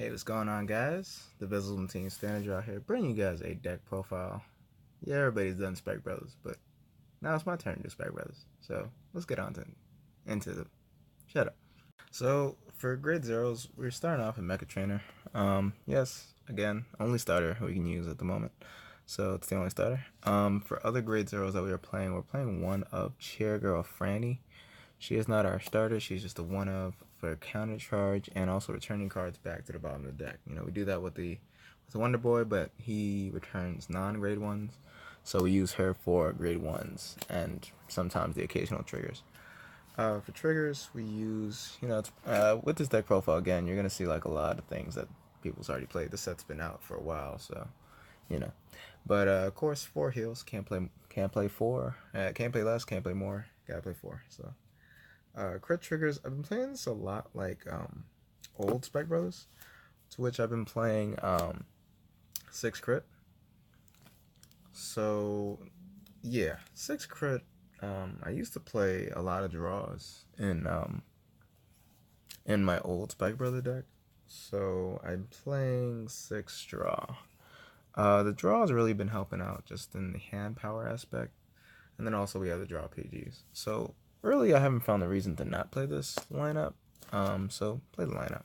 Hey, what's going on, guys? The Dvzl Team Standard out here, bringing you guys a deck profile. Yeah, everybody's done Spec Brothers, but now it's my turn to do Spec Brothers. So let's get on into the shut up. So for grade zeros, we're starting off with Mecha Trainer. Yes, again, only starter we can use at the moment. So it's the only starter. For other grade zeros that we're playing one of Chair Girl Franny. She is not our starter. She's just a one of for counter charge and also returning cards back to the bottom of the deck. You know, we do that with the Wonder Boy, but he returns non-grade ones, so we use her for grade ones and sometimes the occasional triggers. For triggers, we use with this deck profile again, you're gonna see like a lot of things that people's already played. The set's been out for a while, so you know. But of course, 4 heals can't play 4, can't play less, can't play more, gotta play 4. So. Crit triggers, I've been playing this a lot like old Spec Brothers, to which I've been playing 6 crit. So yeah, 6 crit. I used to play a lot of draws in my old Spec Brother deck. So I'm playing 6 draw. The draw has really been helping out just in the hand power aspect, and then also we have the draw PGs. So really, I haven't found a reason to not play this lineup. So play the lineup.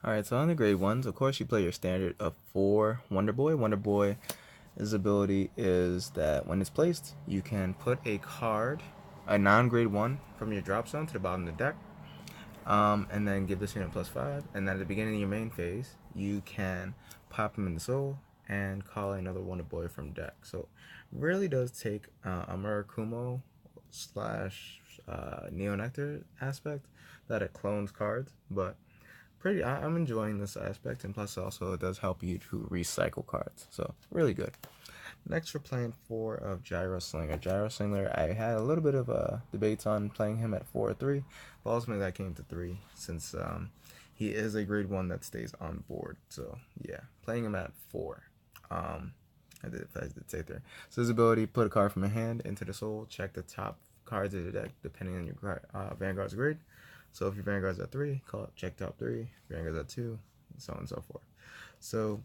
Alright, so on the grade ones, of course, you play your standard of 4 Wonder Boy. Wonder Boy, his ability is that when it's placed, you can put a card, a non-grade 1, from your drop zone to the bottom of the deck, and then give this unit +5. And then at the beginning of your main phase, you can pop him in the soul and call another Wonder Boy from deck. So really does take a Murakumo / Neo Nectar aspect that it clones cards, but I'm enjoying this aspect, and plus also it does help you to recycle cards, so really good. Next, we're playing 4 of Gyro Slinger. Gyro Slinger, I had a little bit of debates on playing him at 4 or 3, but ultimately that came to 3 since he is a grade 1 that stays on board. So yeah, playing him at 4. I did say there. So his ability: put a card from a hand into the soul, check the top cards of the deck depending on your Vanguard's grade. So if your Vanguard's at 3, check top 3. If your Vanguard's at 2, and so on and so forth. So,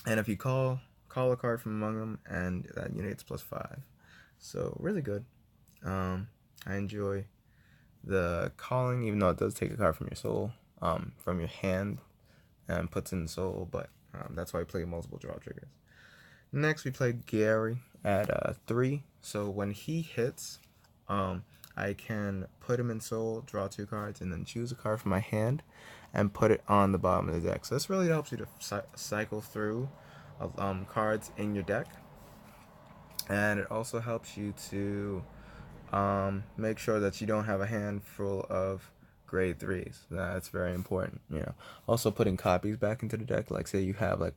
and if you call a card from among them, and that unit gets +5. So really good. I enjoy the calling, even though it does take a card from your soul, from your hand, and puts in the soul. But that's why I play multiple draw triggers. Next, we play Gary at 3. So when he hits, I can put him in soul, draw 2 cards, and then choose a card from my hand and put it on the bottom of the deck. So this really helps you to cycle through cards in your deck, and it also helps you to make sure that you don't have a hand full of grade 3s. That's very important. Also putting copies back into the deck. Like say you have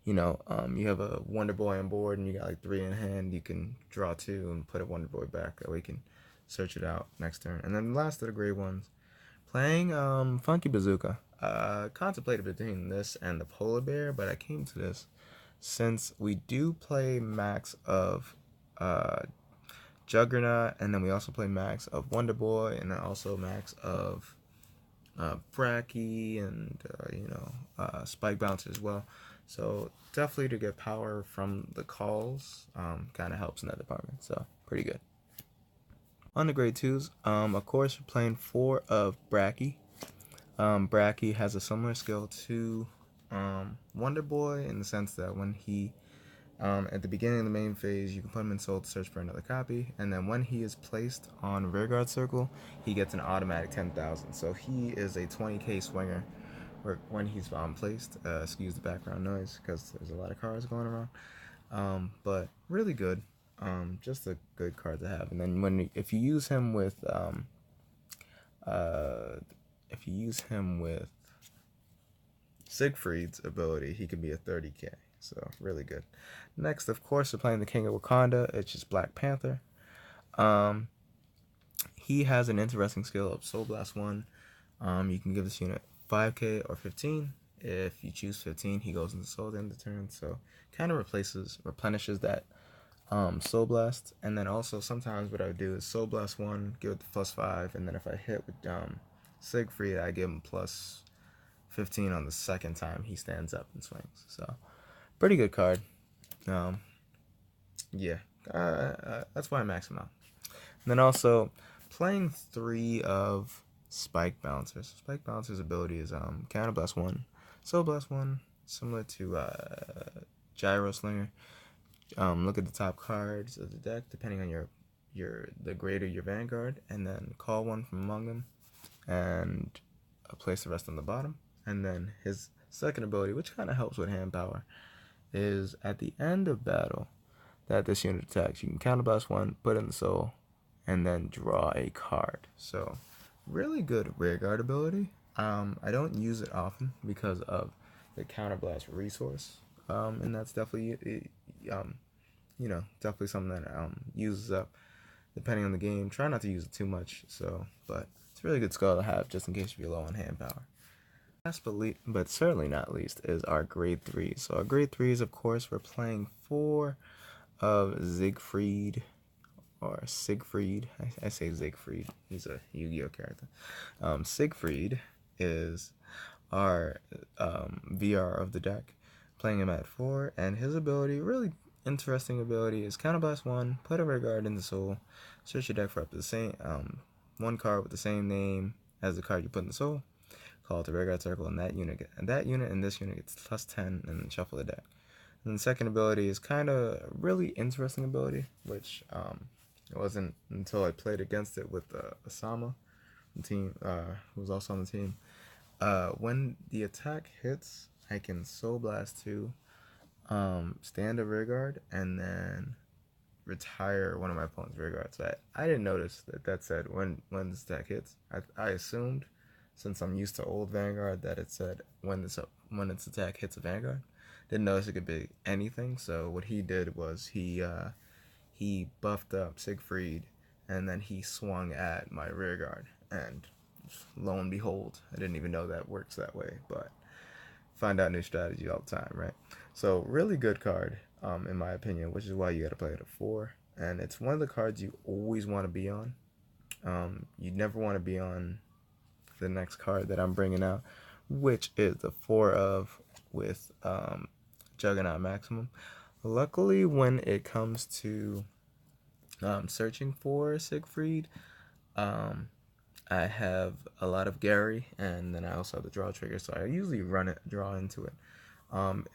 you have a Wonder Boy on board and you got like 3 in hand, you can draw 2 and put a Wonder Boy back. That way you can search it out next turn. And then the last of the grade ones, playing Funky Bazooka. Contemplated between this and the Polar Bear, but I came to this since we do play max of Juggernaut, and then we also play max of Wonder Boy, and then also max of Brockie and Spike Bouncer as well. So definitely to get power from the calls kind of helps in that department. So pretty good. On the grade 2s, of course, we're playing 4 of Brockie. Brockie has a similar skill to Wonder Boy in the sense that when he at the beginning of the main phase, you can put him in soul to search for another copy, and then when he is placed on rearguard circle, he gets an automatic 10,000. So he is a 20k swinger when he's placed. Excuse the background noise because there's a lot of cars going around, but really good. Just a good card to have. And then if you use him with Siegfried's ability, he can be a 30k. So really good. Next, of course, we're playing the King of Wakanda. It's just Black Panther. He has an interesting skill of Soul Blast 1. You can give this unit 5k or 15. If you choose 15, he goes into Soul at the end of the turn. So kind of replenishes that Soul Blast. And then also sometimes what I would do is Soul Blast 1, give it the +5, and then if I hit with Siegfried, I give him +5 15 on the second time he stands up and swings. So, pretty good card. Yeah, that's why I max him out. And then also, playing 3 of Spike Bouncers. Spike Bouncer's ability is Counter Blast 1, Soul Blast 1, similar to Gyro Slinger. Look at the top cards of the deck, depending on the greater your Vanguard, and then call one from among them, and place the rest on the bottom. And then his second ability, which kind of helps with hand power, is at the end of battle that this unit attacks, you can counterblast 1, put in the soul, and then draw a card. So, really good rearguard ability. I don't use it often because of the counterblast resource, and that's definitely definitely something that uses up depending on the game. Try not to use it too much. But it's a really good skill to have just in case you're low on hand power. Last but certainly not least is our grade 3. So our grade 3s, of course, we're playing 4 of Siegfried. I say Siegfried. He's a Yu-Gi-Oh character. Siegfried is our VR of the deck. Playing him at 4, and his ability, really interesting ability, is Counterblast 1, put a rear guard in the soul, search your deck for up to the same one card with the same name as the card you put in the soul, call it the rear guard circle, and that unit and this unit gets plus 10, and then shuffle the deck. And the second ability is kind of a really interesting ability, which it wasn't until I played against it with Osama, the team, who was also on the team. When the attack hits, I can Soul Blast 2, stand a rear guard, and then retire one of my opponent's rear guards. So I didn't notice that said when this attack hits. I assumed, since I'm used to old Vanguard, that it said when its attack hits a Vanguard. Didn't notice it could be anything. So what he did was he buffed up Siegfried, and then he swung at my rear guard, and lo and behold, I didn't even know that works that way, but find out new strategy all the time, right? So really good card, in my opinion, which is why you got to play it at 4. And it's one of the cards you always want to be on. You never want to be on the next card that I'm bringing out, which is the 4 of with Juggernaut Maximum. Luckily, when it comes to searching for Siegfried, I have a lot of Gary, and then I also have the draw trigger, so I usually draw into it.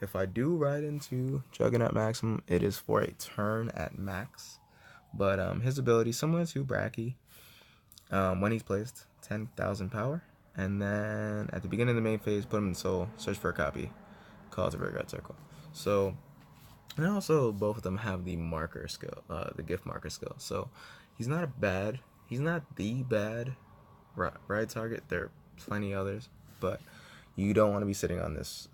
If I do ride into Juggernaut Maximum, it is for a turn at max. But his ability, similar to Brockie, when he's placed, 10,000 power. And then at the beginning of the main phase, put him in soul, search for a copy, call it the rear guard circle. So, and also both of them have the marker skill, the gift marker skill. So he's not the bad right target. There are plenty others, but you don't want to be sitting on this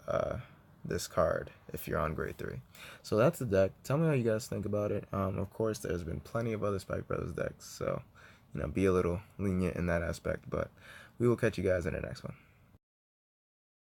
card if you're on grade 3. So that's the deck. Tell me how you guys think about it. Of course, there's been plenty of other Spike Brothers decks, so be a little lenient in that aspect, but we will catch you guys in the next one.